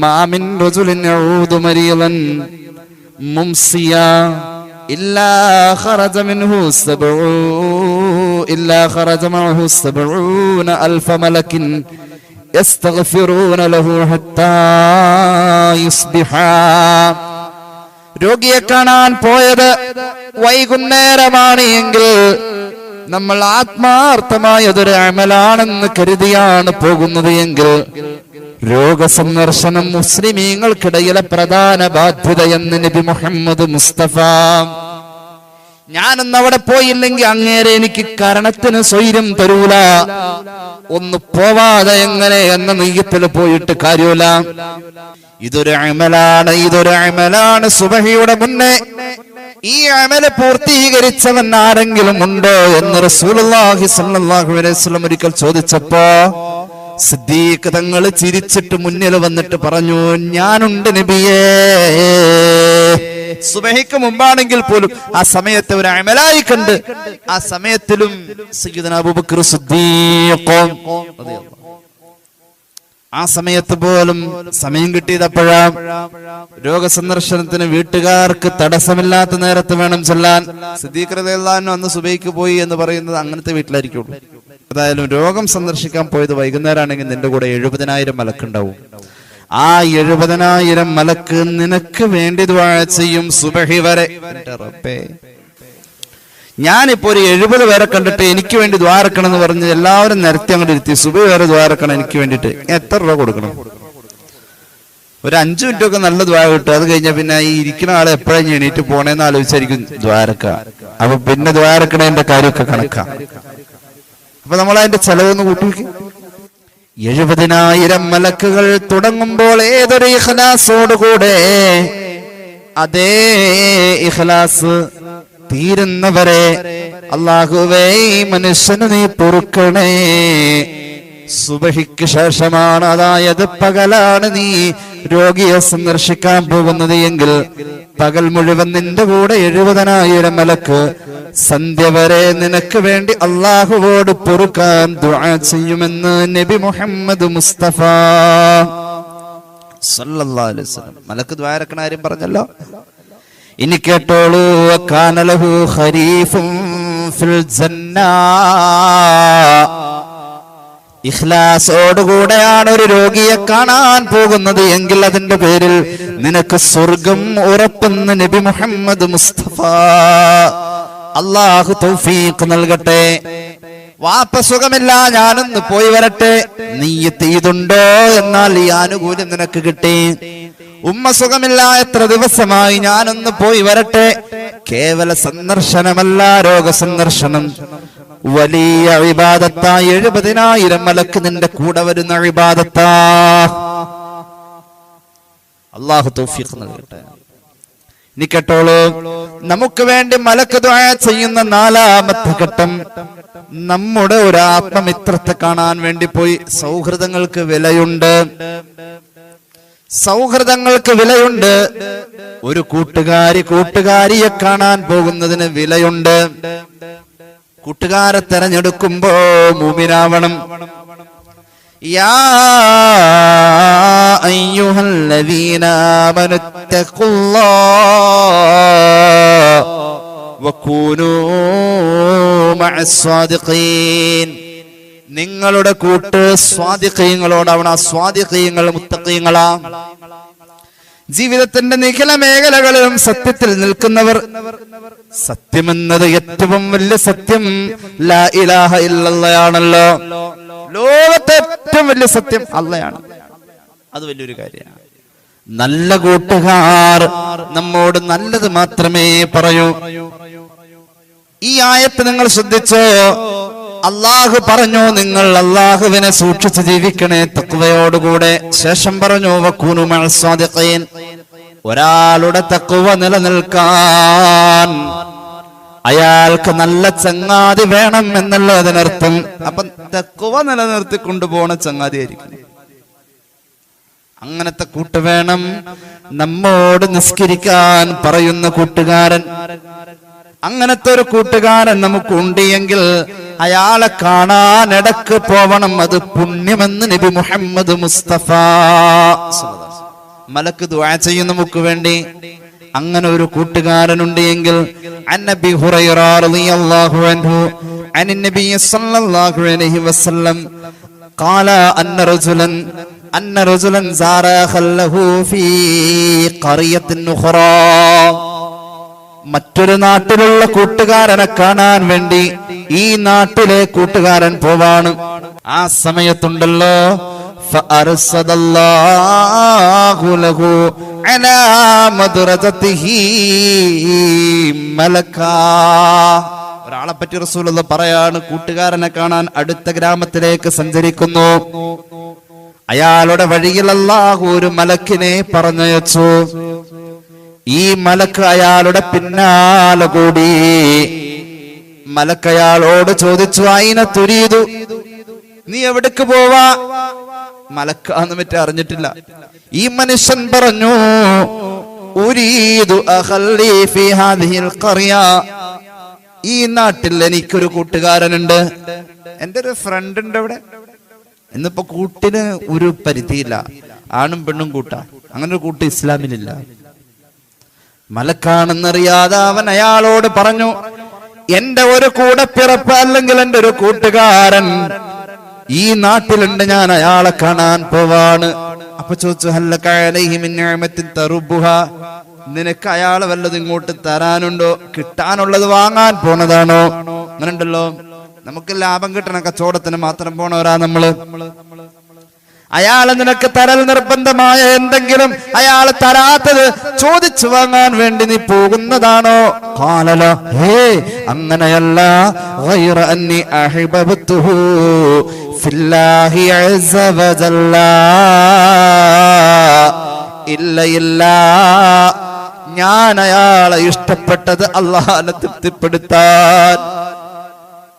മാ മിൻ റജുലിൻ യഊദു മരീളൻ മുംസിയാ ഇല്ലാ ഖറജ മിൻഹു മഅഹു 70,000 മലക്കിൻ യസ്തഗ്ഫിറൂന ലഹു ഹത്താ യുസ്ബിഹാ. രോഗിയെ കാണാൻ പോയത് വൈകുന്നേരമാണ് എങ്കിൽ നമ്മൾ ആത്മാർത്ഥമായതൊരു അമലാണെന്ന് കരുതിയാണ് പോകുന്നത് എങ്കിൽ രോഗസന്ദർശനം മുസ്ലിമീങ്ങൾക്കിടയിലെ പ്രധാന ബാധ്യതയെന്ന് നബി മുഹമ്മദ് മുസ്തഫ. ഞാനൊന്ന് അവിടെ പോയില്ലെങ്കിൽ അങ്ങേരെ എനിക്ക് കരണത്തിന് സ്വൈര്യം തരൂല. ഒന്ന് പോവാതെ എങ്ങനെ എന്ന നെയ്യത്തിൽ പോയിട്ട് കാര്യമില്ല. ഇതൊരു അമലാണ്. സുബഹിയുടെ മുന്നേ ഈ അമല് പൂർത്തീകരിച്ചവൻ ആരെങ്കിലും ഉണ്ടോ എന്ന് റസൂലുള്ളാഹി സ്വല്ലല്ലാഹു അലൈഹി വസല്ലം ഒരിക്കൽ ചോദിച്ചപ്പോ സിദ്ദീഖ് തങ്ങൾ ചിരിച്ചിട്ട് മുന്നിൽ വന്നിട്ട് പറഞ്ഞു, ഞാനുണ്ട് നബിയേ. സുബഹിക്ക് മുമ്പാണെങ്കിൽ പോലും ആ സമയത്ത് ഒരു അമലായി കണ്ട് ആ സമയത്തിലും സയ്യിദുനാ അബൂബക്കർ സിദ്ദീഖ് ആ സമയത്ത് പോലും സമയം കിട്ടിയതപ്പോഴാ. രോഗസന്ദർശനത്തിന് വീട്ടുകാർക്ക് തടസ്സമില്ലാത്ത നേരത്ത് വേണം ചെല്ലാൻ. സിദ്ദീഖ് റളിയല്ലാഹു അൻഹു അന്ന് സുബഹിക്ക് പോയി എന്ന് പറയുന്നത് അങ്ങനത്തെ വീട്ടിലായിരിക്കുള്ളൂ. ഏതായാലും രോഗം സന്ദർശിക്കാൻ പോയത് വൈകുന്നേരമാണെങ്കിൽ നിന്റെ കൂടെ 70,000 മലക്കുണ്ടാവും. ആ 70,000 മലക്ക് നിനക്ക് വേണ്ടി ദുആ ചെയ്യും സുബഹി വരെ. റബ്ബേ, ഞാനിപ്പോ ഒരു 70 പേരെ കണ്ടിട്ട് എനിക്ക് വേണ്ടി ദ്വാരക്കണം എന്ന് പറഞ്ഞ് എല്ലാവരും നിരത്തി അങ്ങോട്ട് ഇരുത്തി. സുബഹി വരെ ദ്വാരക്കണം എനിക്ക് വേണ്ടിട്ട്. എത്ര രൂപ കൊടുക്കണം? ഒരു 5 മിനിറ്റ് ഒക്കെ നല്ല ദ്വാര കിട്ടും. അത് കഴിഞ്ഞാൽ പിന്നെ ഈ ഇരിക്കുന്ന ആളെ എപ്പോഴും എണീറ്റ് പോണേന്ന് ആലോചിച്ചായിരിക്കും ദ്വാരക്ക. അപ്പൊ പിന്നെ ദ്വാരക്കണേന്റെ കാര്യമൊക്കെ കണക്കാം. അപ്പൊ നമ്മൾ അതിന്റെ ചെലവൊന്ന് കൂട്ടി. 70,000 മലക്കുകൾ തുടങ്ങുമ്പോൾ ഏതൊരു ഇഖ്ലാസോടുകൂടെ അതേ ഇഖ്ലാസ് തീരുന്നവരെ അല്ലാഹുവേ മനുഷ്യന് നീ പൊറുക്കണേ. സുബഹിക്ക് ശേഷമാണ്, അതായത് പകലാണ് നീ രോഗിയെ സന്ദർശിക്കാൻ പോകുന്നത് എങ്കിൽ പകൽ മുഴുവൻ നിന്റെ കൂടെ 70,000 മലക്ക് സന്ധ്യ വരെ നിനക്ക് വേണ്ടി അല്ലാഹുവോട് പൊറുക്കാൻ ദുആ ചെയ്യുമെന്ന് നബി മുഹമ്മദ് മുസ്തഫ സല്ലല്ലാഹു അലൈഹി വസല്ലം. മലക്ക് ദ്വാരക്കണ ആരും പറഞ്ഞല്ലോ. ഇനി കേട്ടോളൂ. കാന ലഹു ഖരീഫുൻ ഫിൽ ജന്ന. ഇഖ്ലാസോടുകൂടെയാണ് ഒരു രോഗിയെ കാണാൻ പോകുന്നത് എങ്കിൽ അതിന്റെ പേരിൽ നിനക്ക് സ്വർഗം ഉറപ്പെന്ന് നബി മുഹമ്മദ് മുസ്തഫ. അല്ലാഹു തൗഫീഖ് നൽകട്ടെ. വാപ്പ സുഖമില്ല, ഞാനൊന്ന് പോയി വരട്ടെ. നീയത്ത് ഇതുണ്ടോ? എന്നാൽ ഈ ആനുകൂല്യം നിനക്ക് കിട്ടി. ഉമ്മ സുഖമില്ല, എത്ര ദിവസമായി, ഞാനൊന്ന് പോയി വരട്ടെ. കേവല സന്ദർശനമല്ല രോഗസന്ദർശനം, വലിയ ഇബാദത്താ. 70,000 മലക്ക് നിന്റെ കൂടെ വരുന്ന ഇബാദത്താ. അല്ലാഹു തൗഫീഖ് നൽകട്ടെ. ഇനി കേട്ടോളൂ. നമുക്ക് വേണ്ടി മലക്ക് ദുആ ചെയ്യുന്ന 4ാമത്തെ ഘട്ടം, നമ്മുടെ ഒരു ആത്മമിത്രത്തെ കാണാൻ വേണ്ടി പോയി. സൗഹൃദങ്ങൾക്ക് വിലയുണ്ട്. ഒരു കൂട്ടുകാരിയെ കാണാൻ പോകുന്നതിന് വിലയുണ്ട്. കൂട്ടുകാരെ തെരഞ്ഞെടുക്കുമ്പോ മുഅ്മിനാവണം. യാ അയ്യുഹല്ലദീന ആമനുത്തഖുല്ലാഹ വകൂനൂ മഅസ്സാദിഖീൻ. നിങ്ങളുടെ കൂട്ട് സ്വാദിഖീങ്ങളോടാവണം. ആ സ്വാദിഖീങ്ങൾ മുത്തഖീങ്ങളാ. ജീവിതത്തിന്റെ നിഖില മേഖലകളിലും സത്യത്തിൽ നിൽക്കുന്നവർ. സത്യമെന്നത് ഏറ്റവും വലിയ സത്യം ലാ ഇലാഹ ഇല്ലല്ലാഹയാണല്ലോ. ലോകത്തെ ഏറ്റവും വലിയ സത്യം അള്ളയാണ്. അത് വലിയൊരു കാര്യമാണ്. നല്ല കൂട്ടുകാർ നമ്മോട് നല്ലത് മാത്രമേ പറയൂ. ഈ ആയത്ത് നിങ്ങൾ ശ്രദ്ധിച്ചോ? അള്ളാഹു പറഞ്ഞു നിങ്ങൾ അള്ളാഹുവിനെ സൂക്ഷിച്ച് ജീവിക്കണേ തഖ്വയോടുകൂടെ. ശേഷം പറഞ്ഞു വകൂനു മഅസ്സാദിഖീൻ. ഒരാളുടെ തഖ്വ നിലനിൽക്കാൻ അയാൾക്ക് നല്ല ചങ്ങാതി വേണം എന്നുള്ള അതിനർത്ഥം. അപ്പൊ തഖ്വ നിലനിർത്തി കൊണ്ടുപോണ ചങ്ങാതി ആയിരിക്കും. അങ്ങനത്തെ കൂട്ട് വേണം. നമ്മോട് നിസ്കരിക്കാൻ പറയുന്ന കൂട്ടുകാരൻ, അങ്ങനത്തെ ഒരു കൂട്ടുകാരൻ നമുക്കുണ്ട് എങ്കിൽ അയാളെ കാണാൻ ഇടക്ക് പോവണം. അത് പുണ്യമെന്ന് നബി മുഹമ്മദ് മുസ്തഫ. മലക്ക് ദുആ ചെയ്യും നമുക്ക് വേണ്ടി. അങ്ങനെ ഒരു കൂട്ടുകാരനുണ്ട് എങ്കിൽ അന്നബി ഹുറൈറ റളിയല്ലാഹു അൻഹു അനിൻ നബി സല്ലല്ലാഹു അലൈഹി വസല്ലം ഖാല അന്ന റജുലൻ സാറ ഖല്ലഹു ഫീ ഖറിയത്തിൻ ഉഖറാ. മറ്റൊരു നാട്ടിലുള്ള കൂട്ടുകാരനെ കാണാൻ വേണ്ടി ഈ നാട്ടിലെ കൂട്ടുകാരൻ പോവാണ്. ആ സമയത്തുണ്ടല്ലോ ഫഅർസദല്ലാഹു ലഹു അലാ മദ്റജതിഹി മലക്കാ. ഒരാളെ പറ്റി റസൂലുള്ളാഹി പറയാണ്, കൂട്ടുകാരനെ കാണാൻ അടുത്ത ഗ്രാമത്തിലേക്ക് സഞ്ചരിക്കുന്നു. അയാളുടെ വഴിയിൽ അല്ലാഹു ഒരു മലക്കിനെ പറഞ്ഞയച്ചു. ഈ മലക്ക് അയാളുടെ പിന്നാലെ കൂടി. മലക്ക് അയാളോട് ചോദിച്ചു, അയിന തുരീദു, നീ എവിടേക്ക് പോവാ? മലക്കാന്ന് മറ്റേ അറിഞ്ഞിട്ടില്ല. ഈ മനുഷ്യൻ പറഞ്ഞു, ഉരീദു അഖല്ലി ഫീ ഹാദിഹിൽ ഖറിയ. ഈ നാട്ടിൽ എനിക്കൊരു കൂട്ടുകാരനുണ്ട്, എന്റെ ഒരു ഫ്രണ്ട് ഉണ്ട് അവിടെ. ഇന്നിപ്പോ കൂട്ടിന് ഒരു പരിധിയില്ല, ആണും പെണ്ണും കൂട്ടാ. അങ്ങനെ ഒരു കൂട്ട് ഇസ്ലാമിലില്ല. മലക്കാണെന്നറിയാതെ അവൻ അയാളോട് പറഞ്ഞു, എന്റെ ഒരു കൂടപ്പിറപ്പ് അല്ലെങ്കിൽ എന്റെ ഒരു കൂട്ടുകാരൻ ഈ നാട്ടിലുണ്ട്, ഞാൻ അയാളെ കാണാൻ പോവാണ്. അപ്പൊ ചോദിച്ചു, ഹല്ലക അലൈഹി മിൻ നിഅമത്തിൻ തറുബുഹ, നിനക്ക് അയാളെ വല്ലതും ഇങ്ങോട്ട് തരാനുണ്ടോ? കിട്ടാനുള്ളത് വാങ്ങാൻ പോണതാണോ? അങ്ങനെ ഉണ്ടല്ലോ, നമുക്ക് ലാഭം കിട്ടണ കച്ചവടത്തിന് മാത്രം പോണവരാ നമ്മള്. അയാള് നിനക്ക് തരൽ നിർബന്ധമായ എന്തെങ്കിലും അയാൾ തരാത്തത് ചോദിച്ചു വാങ്ങാൻ വേണ്ടി നീ പോകുന്നതാണോ? ഖാലല, ഹേ അങ്ങനെയല്ല. ഗൈറ അന്നി അഹിബബ്തുഹു ഫില്ലാഹി അസ്സ വജല്ല. ഇല്ല, ഞാൻ അയാളെ ഇഷ്ടപ്പെട്ടത് അല്ലാഹുവിനെ തൃപ്തിപ്പെടുത്താൻ.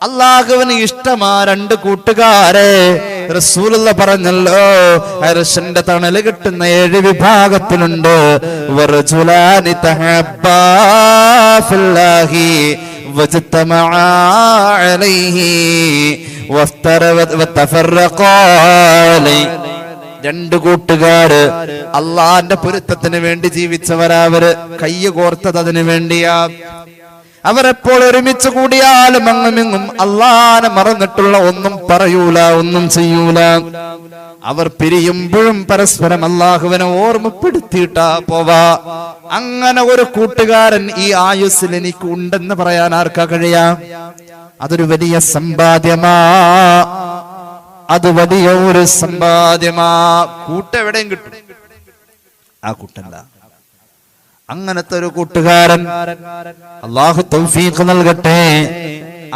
അള്ളാഹുവിന് ഇഷ്ടമാ രണ്ട് കൂട്ടുകാരെ. റസൂലുള്ള പറഞ്ഞല്ലോ, അർശിന്റെ തണല് കിട്ടുന്ന 7 വിഭാഗത്തിലുണ്ട്. വറജുലാനി തഹബ്ബാ ഫില്ലാഹി വജ്തമഅ അലൈഹി വതഫറഖാ അലൈഹി. 2 കൂട്ടുകാര് അള്ളാന്റെ പൊരുത്തത്തിന് വേണ്ടി ജീവിച്ചവരവര്. കയ്യ് കോർത്തത് അതിനു വേണ്ടിയാ. അവരെപ്പോൾ ഒരുമിച്ച് കൂടിയാലും അങ്ങുമിങ്ങും അള്ളാനെ മറന്നിട്ടുള്ള ഒന്നും പറയൂല, ഒന്നും ചെയ്യൂല. അവർ പിരിയുമ്പോഴും പരസ്പരം അള്ളാഹുവിനെ ഓർമ്മപ്പെടുത്തിയിട്ടാ പോവാ. അങ്ങനെ ഒരു കൂട്ടുകാരൻ ഈ ആയുസ്സിൽ എനിക്ക് ഉണ്ടെന്ന് പറയാൻ ആർക്കാ കഴിയാം? അതൊരു വലിയ സമ്പാദ്യമാ. അത് വലിയ ഒരു സമ്പാദ്യമാ. കൂട്ടെവിടെയും കിട്ടും, ആ കൂട്ടല്ല. അങ്ങനത്തെ ഒരു കൂട്ടുകാരൻ അള്ളാഹു തൗഫീഖ് നൽകട്ടെ.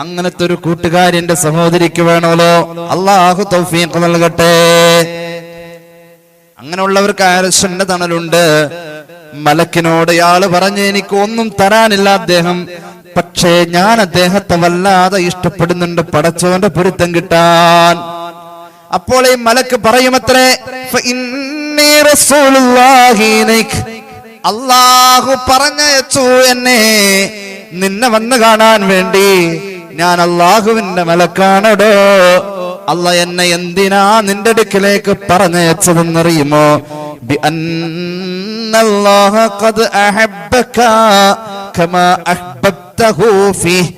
അങ്ങനത്തെ ഒരു കൂട്ടുകാരി എന്റെ സഹോദരിക്ക് വേണമല്ലോ, അള്ളാഹു തൗഫീഖ് നൽകട്ടെ. അങ്ങനെയുള്ളവർക്ക് അർശിന്റെ തണലുണ്ട്. മലക്കിനോട് ഇയാള് പറഞ്ഞു, എനിക്ക് ഒന്നും തരാനില്ല അദ്ദേഹം, പക്ഷേ ഞാൻ അദ്ദേഹത്തെ വല്ലാതെ ഇഷ്ടപ്പെടുന്നുണ്ട്, പടച്ചവന്റെ പൊരുത്തം കിട്ടാൻ. അപ്പോൾ ഈ മലക്ക് പറയുമത്രേ, ഫഇന്നീ റസൂലുള്ളാഹി ഇലൈക, അല്ലാഹു പറഞ്ഞയച്ചു എന്നെ നിന്നെ വന്ന് കാണാൻ വേണ്ടി. ഞാൻ അല്ലാഹുവിന്റെ മലക്കാണടോ. അല്ല എന്നെ എന്തിനാ നിന്റെ അടുക്കിലേക്ക് പറഞ്ഞയച്ചതെന്നറിയുമോ? ബിഅന്നല്ലാഹ ഖദ് അഹബ്ബക കമാ അഹ്ബബ്തഹു ഫീഹ്.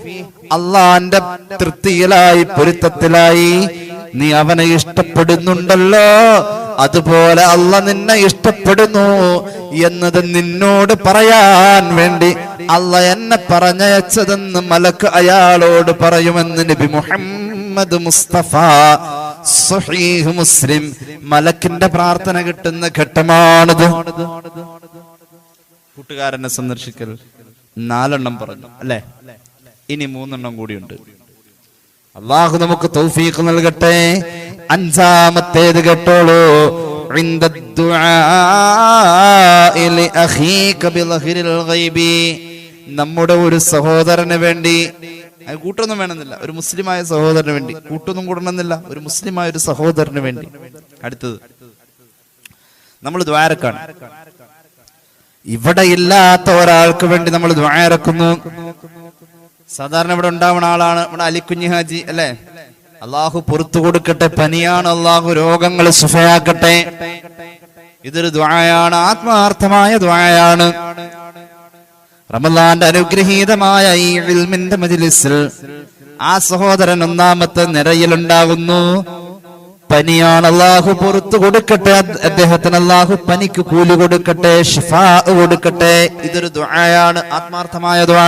അല്ലാഹുവിന്റെ തൃപ്തിയിലായി, പൊരുത്തത്തിലായി നീ അവനെ ഇഷ്ടപ്പെടുന്നുണ്ടല്ലോ, അതുപോലെ അല്ലാഹ് നിന്നെ ഇഷ്ടപ്പെടുന്നു എന്നത് നിന്നോട് പറയാൻ വേണ്ടി അല്ലാഹ് എന്നെ പറഞ്ഞയച്ചതെന്ന് മലക്ക് അയാളോട് പറയുമെന്ന് നബി മുഹമ്മദ് മുസ്തഫ സ്വഹീഹ് മുസ്ലിം. മലക്കിന്റെ പ്രാർത്ഥന കിട്ടുന്ന ഘട്ടമാണിത്. കൂട്ടുകാരനെ സന്ദർശിക്കൽ 4 പറഞ്ഞു അല്ലെ, ഇനി 3 കൂടിയുണ്ട്. അല്ലാഹു നമുക്ക് തൗഫീഖ് നൽകട്ടെ. 5-ാമത്തേത് കേട്ടോളൂ. ഇൻദ ദുആഇ ലിഅഖീക ബിളഹിരിൽ ഗൈബി. നമ്മുടെ ഒരു സഹോദരന് വേണ്ടി, കൂട്ടൊന്നും വേണമെന്നില്ല, ഒരു മുസ്ലിമായ സഹോദരന് വേണ്ടി, കൂട്ടൊന്നും കൂടണമെന്നില്ല, ഒരു മുസ്ലിമായ ഒരു സഹോദരന് വേണ്ടി. അടുത്തത് നമ്മൾ ദുആരക്കാണ്. ഇവിടെ ഇല്ലാത്ത ഒരാൾക്ക് വേണ്ടി നമ്മൾ ദുആരക്കുന്നു. സാധാരണ ഇവിടെ ഉണ്ടാവുന്ന ആളാണ് ഇവിടെ അലിക്കുഞ്ഞി ഹാജി അല്ലെ. അള്ളാഹു പുറത്തു കൊടുക്കട്ടെ, പനിയാണ്, അള്ളാഹു രോഗങ്ങൾ ശിഫയാക്കട്ടെ. ഇതൊരു ദുആയാണ്, ആത്മാർത്ഥമായ ദുആയാണ്. റമളാന്റെ അനുഗ്രഹീതമായ ഈ ഇൽമിന്റെ മജ്ലിസിൽ ആ സഹോദരൻ 1-ാമത്തെ നിരയിലുണ്ടാകുന്നു. പനിയാണ്, അള്ളാഹു പുറത്തു കൊടുക്കട്ടെ, അദ്ദേഹത്തിന് അള്ളാഹു പനിക്ക് കൂലി കൊടുക്കട്ടെ, ശിഫാ കൊടുക്കട്ടെ. ഇതൊരു ദുആയാണ്, ആത്മാർത്ഥമായ ദുആ.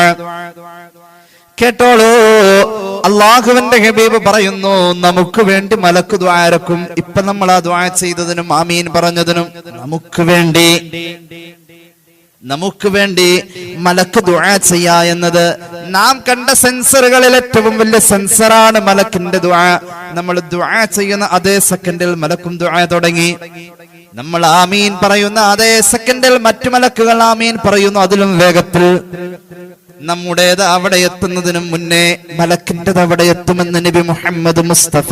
കേട്ടോളൂ, അള്ളാഹുവിന്റെ ഹബീബ് പറയുന്നു നമുക്ക് വേണ്ടി മലക്ക് ദുആരക്കും. ഇപ്പൊ നമ്മൾ ആ ദുആ ചെയ്തതിനും ആമീൻ പറഞ്ഞതിനും നമുക്ക് വേണ്ടി മലക്ക് ദുആ ചെയ്യാ എന്നത് നാം കണ്ട സെൻസറുകളിൽ ഏറ്റവും വലിയ സെൻസറാണ് മലക്കിന്റെ ദുആ. നമ്മൾ ദുആ ചെയ്യുന്ന അതേ സെക്കൻഡിൽ മലക്കും ദുആ തുടങ്ങി. നമ്മൾ ആമീൻ പറയുന്ന അതേ സെക്കൻഡിൽ മറ്റു മലക്കുകൾ ആമീൻ പറയുന്നു, അതിലും വേഗത്തിൽ. നമ്മുടേത് അവിടെ എത്തുന്നതിനും മുന്നേ മലക്കിൻ്റെത് അവിടെ എത്തുമെന്ന് നബി മുഹമ്മദ് മുസ്തഫ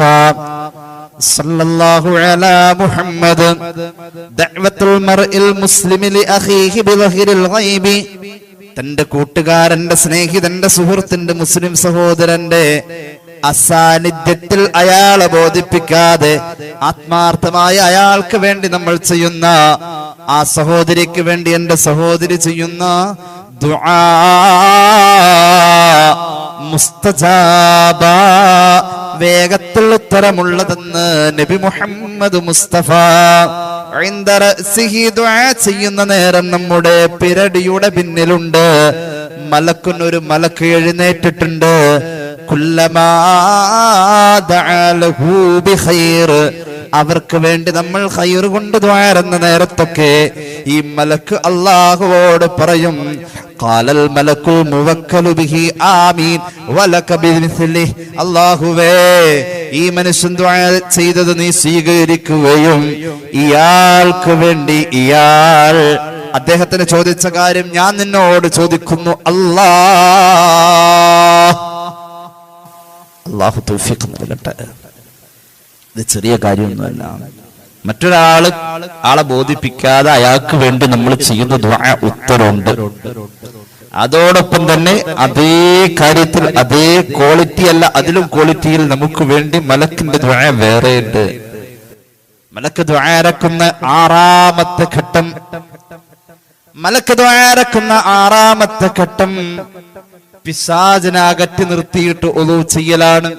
സല്ലല്ലാഹു അലാ മുഹമ്മദ്. ദഅവത്തുൽ മർഇൽ മുസ്ലിമി ലിഅഖീഹി ബിളഹിരിൽ ഗൈബി. തന്റെ കൂട്ടുകാരന്റെ, സ്നേഹിതന്റെ, സുഹൃത്തിന്റെ, മുസ്ലിം സഹോദരന്റെ അസാന്നിധ്യത്തിൽ അയാളെ ബോധിപ്പിക്കാതെ ആത്മാർത്ഥമായി അയാൾക്ക് വേണ്ടി നമ്മൾ ചെയ്യുന്ന, ആ സഹോദരിക്ക് വേണ്ടി എന്റെ സഹോദരി ചെയ്യുന്ന ദുആ മുസ്തജാബ, വേഗത്തിൽ ഉത്തരമുള്ളതെന്ന് നബി മുഹമ്മദ് മുസ്തഫ. ഇൻദ റഅസിഹി ദുആ ചെയ്യുന്ന നേരം നമ്മുടെ പിരടിയുടെ പിന്നിലുണ്ട് മലക്കുന്നൊരു മലക്ക് എഴുന്നേറ്റിട്ടുണ്ട്. കുല്ലമാ ദഅ ലഹു ബിഖൈർ, അവർക്ക് വേണ്ടി നമ്മൾ ഖൈർ കൊണ്ട് ദുആറുന്ന നേരത്തൊക്കെ ഈ മലക്ക് അല്ലാഹുവോട് പറയും, ഖാലൽ മലക്കു മുവക്കലു ബിഹി ആമീൻ വലക ബിമിസ്ലിഹി. അല്ലാഹുവേ, ഈ മനുഷ്യൻ ദുആ ചെയ്തത് നീ സ്വീകരിക്കുകയും ഇയാൾക്ക് വേണ്ടി, ഇയാൾ അദ്ദേഹത്തിന് ചോദിച്ച കാര്യം ഞാൻ നിന്നോട് ചോദിക്കുന്നു. അല്ലാഹു തൗഫീഖ് നൽകട്ടെ. ഇത് ചെറിയ കാര്യമൊന്നുമല്ല. ആളെ ബോധിപ്പിക്കാതെ അയാൾക്ക് വേണ്ടി നമ്മൾ ചെയ്യുന്ന ദുആ ഉത്തരവുണ്ട്. അതോടൊപ്പം തന്നെ അതേ കാര്യത്തിൽ, അതേ ക്വാളിറ്റി അല്ല, അതിലും ക്വാളിറ്റിയിൽ നമുക്ക് വേണ്ടി മലക്കിന്റെ ദുആ വേറെയുണ്ട്. മലക്ക് ദുആരക്കുന്ന 6-ാമത്തെ ഘട്ടം, മലക്ക് ദുആരക്കുന്ന 6-ാമത്തെ ഘട്ടം പിശാചിനെ അകറ്റി നിർത്തിയിട്ട് ഉളൂ ചെയ്യലാണ്.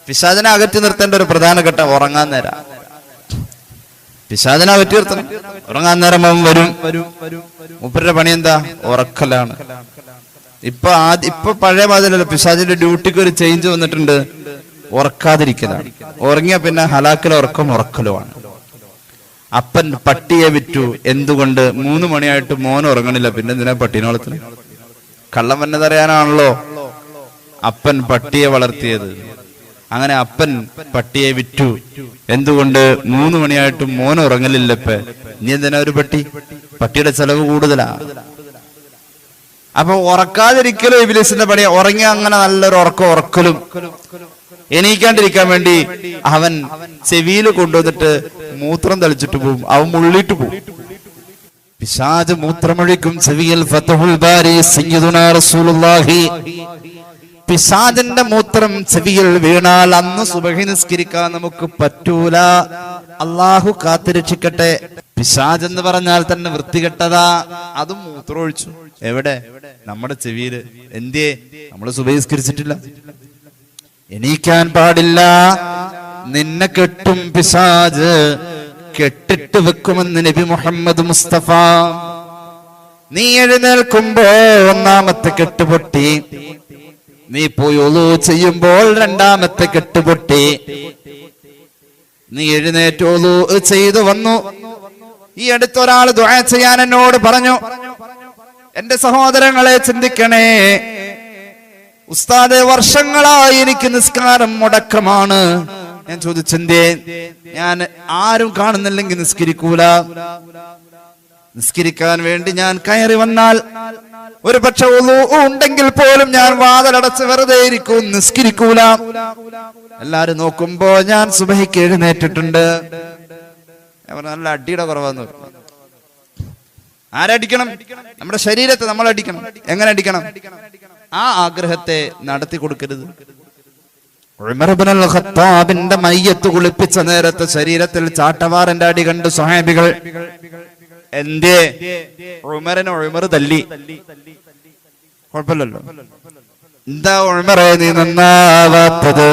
പിശാചിനെ അകറ്റി നിർത്തേണ്ട ഒരു പ്രധാന ഘട്ടം ഉറങ്ങാൻ നേരം. പിശാചിനെ അകറ്റി നിർത്തണം. ഉറങ്ങാൻ നേരം അവൻ വരും. മൂപ്പരുടെ പണി എന്താ? ഉറക്കലാണ്. ഇപ്പൊ പഴയ മാതിരല്ല, പിശാചിന്റെ ഡ്യൂട്ടിക്ക് ഒരു ചേഞ്ച് വന്നിട്ടുണ്ട്. ഉറക്കാതിരിക്കലാണ്. ഉറങ്ങിയ പിന്നെ ഹലാക്കിലെ ഉറക്കലുമാണ്. അപ്പൻ പട്ടിയെ വിറ്റു. എന്തുകൊണ്ട്? 3 മണിയായിട്ട് മോൻ ഉറങ്ങണില്ല. പിന്നെ എന്തിനാ പട്ടീനെ വളർത്തുന്നത്? കള്ളം വന്നതറിയാനാണല്ലോ അപ്പൻ പട്ടിയെ വളർത്തിയത്. അങ്ങനെ അപ്പൻ പട്ടിയെ വിറ്റു. എന്തുകൊണ്ട്? 3 മണിയായിട്ടും മോൻ ഉറങ്ങലില്ലപ്പ. നീ എന്തിനാ ഒരു പട്ടിയുടെ ചെലവ് കൂടുതലാ. അപ്പൊ ഉറക്കാതിരിക്കലും ഇബ്ലീസിന്റെ പണിയാ. ഉറങ്ങി അങ്ങനെ നല്ലൊരു ഉറക്കലും എണീക്കാണ്ടിരിക്കാൻ വേണ്ടി അവൻ ചെവിയിൽ കൊണ്ടുവന്നിട്ട് മൂത്രം തളിച്ചിട്ട് പോവും. അവൻ മുള്ളിട്ട് പോവും. പിശാച് മൂത്രമൊഴിക്കും ചെവിയിൽ. ഫത്ഹുൽ ബാരി സയ്യിദുനാ റസൂലുള്ളാഹി, പിശാചിന്റെ മൂത്രം ചെവിയിൽ വീണാൽ അന്ന് സുബഹി നിസ്കരിക്കാൻ നമുക്ക് പറ്റൂല. അള്ളാഹു കാത്തുരക്ഷിക്കട്ടെ. പിശാച് എന്ന് പറഞ്ഞാൽ തന്നെ വൃത്തികെട്ടതാ. അതും മൂത്രമൊഴിച്ചു എവിടെ? നമ്മുടെ ചെവിയില്. എന്തേ? നമ്മൾ സുബഹി നിസ്കരിച്ചിട്ടില്ല. എണീക്കാൻ പാടില്ല. നിന്നെ കെട്ടും പിശാച്, കെട്ടിട്ട് വെക്കുമെന്ന് നബി മുഹമ്മദ് മുസ്തഫ. നീ എഴുന്നേൽക്കുമ്പോ ഒന്നാമത്തെ കെട്ടുപൊട്ടി, നീ പോയി ഒളു ചെയ്യുമ്പോൾ രണ്ടാമത്തെ കെട്ടുപൊട്ടി. നീ എഴുന്നേറ്റ് ഒളു ചെയ്തു വന്നു. ഈ അടുത്തൊരാൾ ദുആ ചെയ്യാൻ എന്നോട് പറഞ്ഞു. എന്റെ സഹോദരങ്ങളെ ചിന്തിക്കണേ, ഉസ്താദെ വർഷങ്ങളായി എനിക്ക് നിസ്കാരം മുടക്കമാണ്. ഞാൻ ചോദിച്ചെന്തേ? ഞാൻ ആരും കാണുന്നില്ലെങ്കിൽ നിസ്കരിക്കൂല. നിസ്കരിക്കാൻ വേണ്ടി ഞാൻ കയറി വന്നാൽ ഒരു പക്ഷെ ഉണ്ടെങ്കിൽ പോലും ഞാൻ വാതിലടച്ച് വെറുതെ ഇരിക്കും, നിസ്കരിക്കൂല. എല്ലാരും നോക്കുമ്പോ ഞാൻ സുബഹിക്ക് എഴുന്നേറ്റിട്ടുണ്ട്. നല്ല അടിയുടെ കുറവാന്ന് പറഞ്ഞു. ആരടിക്കണം? നമ്മുടെ ശരീരത്തെ നമ്മൾ അടിക്കണം. എങ്ങനെ അടിക്കണം? ആ ആഗ്രഹത്തെ നടത്തി കൊടുക്കരുത്. ഉമർ ഇബ്നുൽ ഖത്താബിന്റെ മയ്യത്ത് കുളിപ്പിച്ച നേരത്തെ ശരീരത്തിൽ ചാട്ടവാറിന്റെ അടി കണ്ട് സ്വഹാബികൾ. എന്തേ? ഉമറിനെ ഉമർ തല്ലി. കുഴപ്പമില്ലല്ലോ. എന്താ ഉമറേ നീ നന്നാവാത്തത്?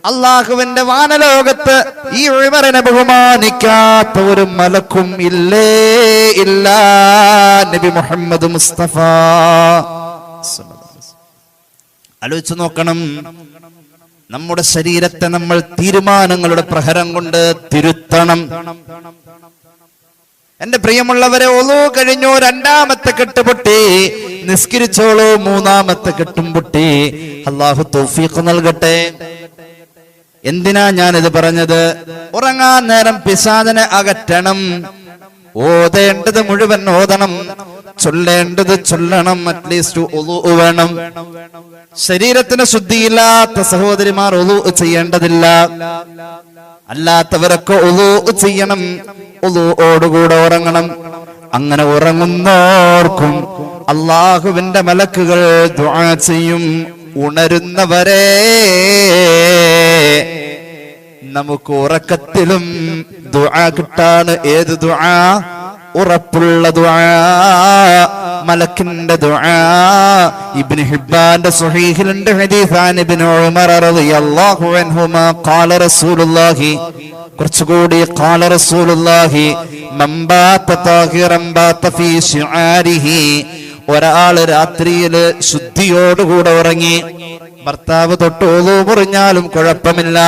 അള്ളാഹുവിന്റെ വാനലോകത്ത് ഈ ഉമറിനെ ബഹുമാനിക്കാത്ത ഒരു മലക്കും ഇല്ലേ ഇല്ല. നബി മുഹമ്മദ് മുസ്തഫ. ആലോചിച്ചു നോക്കണം. നമ്മുടെ ശരീരത്തെ നമ്മൾ തീരുമാനങ്ങളുടെ പ്രഹരം കൊണ്ട് തിരുത്തണം. എന്റെ പ്രിയമുള്ളവരെ, ഒളു കഴിഞ്ഞു, രണ്ടാമത്തെ കെട്ട് പൊട്ടി, നിസ്കരിച്ചോളൂ, മൂന്നാമത്തെ കെട്ടും പൊട്ടി. അള്ളാഹു തൗഫീഖ് നൽകട്ടെ. എന്തിനാ ഞാനിത് പറഞ്ഞത്? ഉറങ്ങാൻ നേരം പിശാചിനെ അകറ്റണം. ഓതേണ്ടത് മുഴുവൻ ഓതണം, ചൊല്ലേണ്ടത് ചൊല്ലണം. അറ്റ്ലീസ്റ്റ് ഒളു വേണം. ശരീരത്തിന് ശുദ്ധിയില്ലാത്ത സഹോദരിമാർ ഒളു ചെയ്യേണ്ടതില്ല. അല്ലാത്തവരൊക്കെ ഒളു ചെയ്യണം. ഒളുവോടുകൂടെ ഉറങ്ങണം. അങ്ങനെ ഉറങ്ങുന്നോർക്കും അള്ളാഹുവിന്റെ മലക്കുകൾ ദുആ ചെയ്യും. ഉണരുന്നവരെ നമുക്ക് ഉറക്കത്തിലും ദുആ കിട്ടാണ്. ഏത് ദുആ? ഉറപ്പുള്ള ദുആ, മലക്കിന്റെ ദുആ. ഇബ്നു ഹിബ്ബാന്റെ സ്വഹീഹിലുണ്ട് ഹദീസാൻ ഇബ്നു ഉമർ റളിയല്ലാഹു അൻഹുമാ ഖാല റസൂലുള്ളാഹി, കുറച്ചുകൂടി ഖാല റസൂലുള്ളാഹി മൻ ബാത താഹിറൻ ബാത ഫീ ശിആരിഹി. ഒരാള് രാത്രിയില് ശുദ്ധിയോടുകൂടെ ഉറങ്ങി. ഭർത്താവ് തൊട്ട് ഒളു മുറിഞ്ഞാലും കുഴപ്പമില്ല.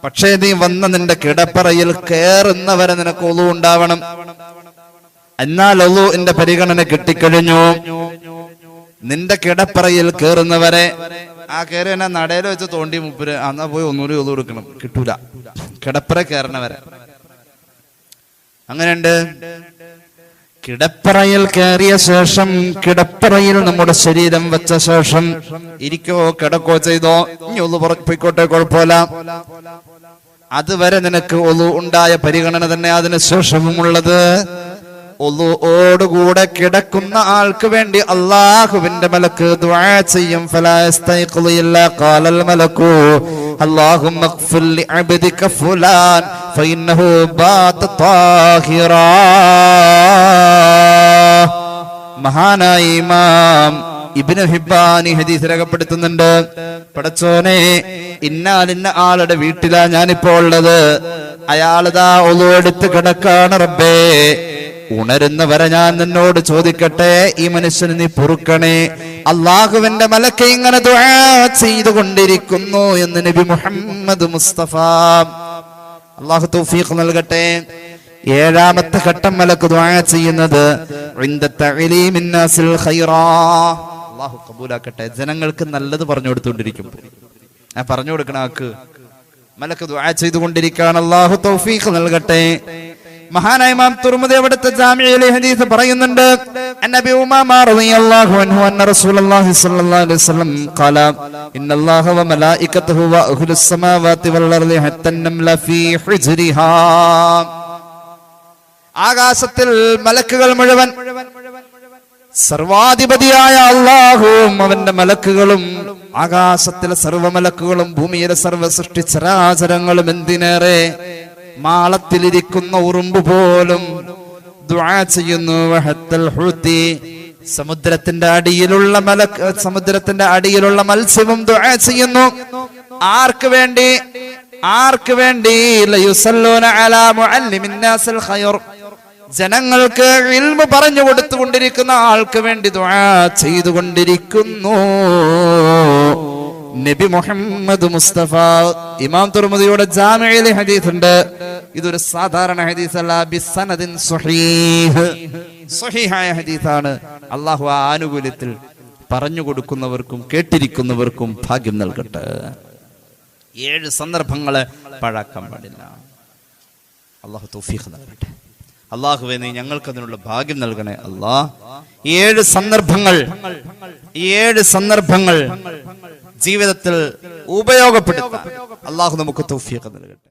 പക്ഷേ നീ വന്ന നിന്റെ കിടപ്പറയിൽ കേറുന്നവരെ നിനക്ക് ഒളു ഉണ്ടാവണം. എന്നാൽ ഒളുവിന്റെ പരിഗണന കിട്ടിക്കഴിഞ്ഞു. നിന്റെ കിടപ്പറയിൽ കേറുന്നവരെ, ആ കയറി എന്നെ നടയിൽ വെച്ച് തോണ്ടി മുപ്പര്, എന്നാ പോയി ഒന്നുകൂടി ഒളു കൊടുക്കണം. കിട്ടൂല. കിടപ്പറ കയറണവരെ. അങ്ങനെയുണ്ട്. കിടപ്പറയിൽ കയറിയ ശേഷം, കിടപ്പറയിൽ നമ്മുടെ ശരീരം വെച്ച ശേഷം ഇരിക്കോ കിടക്കോ ചെയ്തോ, ഇനി ഒളു പോയിക്കോട്ടെ, കുഴപ്പമില്ല. അതുവരെ നിനക്ക് ഒളു ഉണ്ടായ പരിഗണന തന്നെ അതിന് ശേഷവുമുള്ളത്. ഒളുവോടുകൂടെ കിടക്കുന്ന ആൾക്ക് വേണ്ടി അള്ളാഹുവിന്റെ മലക്ക് ദുആ ചെയ്യും. ഫലാ യസ്തൈഖിളു ഇല്ലാ ഖാലൽ മലക്കു അല്ലാഹുമ്മ ഗ്ഫിർ ലിഅബ്ദിക ഫുലാൻ ഫഇന്നഹു ബാത താഹിറാ. മഹാനായ ഇമാം ഇബ്നു ഹിബ്ബാൻ ഹദീസ് രേഖപ്പെടുത്തുന്നുണ്ട്. പടച്ചോനെ, ഇന്ന ആളുടെ വീട്ടിലാ ഞാനിപ്പോ ഉള്ളത്. അയാളിതാ ഒളു എടുത്ത് കിടക്കാണ്. റബ്ബേ, ഉണരുന്നവരെ ഞാൻ നിന്നോട് ചോദിക്കട്ടെ, ഈ മനുഷ്യന് നീ പൊറുക്കണേ. അള്ളാഹുവിന്റെ മലക്ക് ഇങ്ങനെ ദുആ ചെയ്തുകൊണ്ടിരിക്കുന്നു എന്ന് നബി മുഹമ്മദ് മുസ്തഫ. അള്ളാഹു തൗഫീഖ് നൽകട്ടെ. ഏഴാമത്തെ ഘട്ടം മലക്ക് ദുആ ചെയ്യുന്നത് ഇൻദ തഅലീമിൻ നാസിൽ ഖൈറാ. അള്ളാഹു കബൂലാക്കട്ടെ. ജനങ്ങൾക്ക് നല്ലത് പറഞ്ഞു കൊടുത്തുകൊണ്ടിരിക്കും. ഞാൻ പറഞ്ഞു കൊടുക്കണ ആക്ക് മലക്ക് ദുആ ചെയ്തുകൊണ്ടിരിക്കുകയാണ്. അള്ളാഹു തൗഫീഖ് നൽകട്ടെ. മഹാനായ ഇമാം തുർമുദി അവിടുത്തെ ജാമിഇലെ ഹദീസ് പറയുന്നുണ്ട്, അന്നബി ഉമാമ റളിയല്ലാഹു അൻഹു അന്ന റസൂലുള്ളാഹി സ്വല്ലല്ലാഹു അലൈഹി വസല്ലം ഖാല ഇന്നല്ലാഹ വ മലായികതുഹു വ അഹ്ലുസ് സമാവാതി വൽ അർളി ഹത്ത നംല ഫീ ഹുജ്രിഹാ. ആകാശത്തിൽ മലക്കുകൾ മുഴുവൻ, സർവാധിപതിയായ അല്ലാഹുവും അവന്റെ മലക്കുകളും, ആകാശത്തിലെ സർവ്വ മലക്കുകളും ഭൂമിയിലെ സർവ്വ സൃഷ്ടി ചരാചരങ്ങളും, എന്തിനേറെ മാളത്തിലിരിക്കുന്ന ഉറുമ്പ് പോലും ദുആ ചെയ്യുന്നു. വഹത്തൽ ഹുതി, സമുദ്രത്തിന്റെ അടിയിലുള്ള മത്സ്യവും ദുആ ചെയ്യുന്നു. ആർക്ക് വേണ്ടി? ലയുസല്ലൂന അലാ മുഅല്ലിമിൻ നാസിൽ ഖൈർ, ജനങ്ങൾക്ക് ഇൽമു പറഞ്ഞു കൊടുത്തുകൊണ്ടിരിക്കുന്ന ആൾക്ക് വേണ്ടി ദുആ ചെയ്തുകൊണ്ടിരിക്കുന്നു. നബി മുഹമ്മദ് മുസ്തഫ. ഇമാം തുർമുദിയുടെ ജാമിഇലെ ഹദീസ് ഉണ്ട്. ഇതൊരു സാധാരണ ഹദീസല്ല, ബിസനദിൻ സ്വഹീഹ്, സ്വഹീഹായ ഹദീസാണ്. അല്ലാഹു ആ ആനുകൂല്യത്തിൽ പറഞ്ഞു കൊടുക്കുന്നവർക്കും കേട്ടിരിക്കുന്നവർക്കും ഭാഗ്യം നൽകട്ടെ. 7 സന്ദർഭങ്ങളെ പാഴാക്കാൻ പാടില്ല. അല്ലാഹു തൗഫീഖ് നൽകട്ടെ. അല്ലാഹുവേ, നീ ഞങ്ങൾക്ക് അതിനുള്ള ഭാഗ്യം നൽകണേ അല്ലാഹ്. 7 സന്ദർഭങ്ങൾ ജീവിതത്തിൽ ഉപയോഗപ്പെടുത്താൻ അല്ലാഹു നമുക്ക് തൗഫീഖ് നൽകട്ടെ.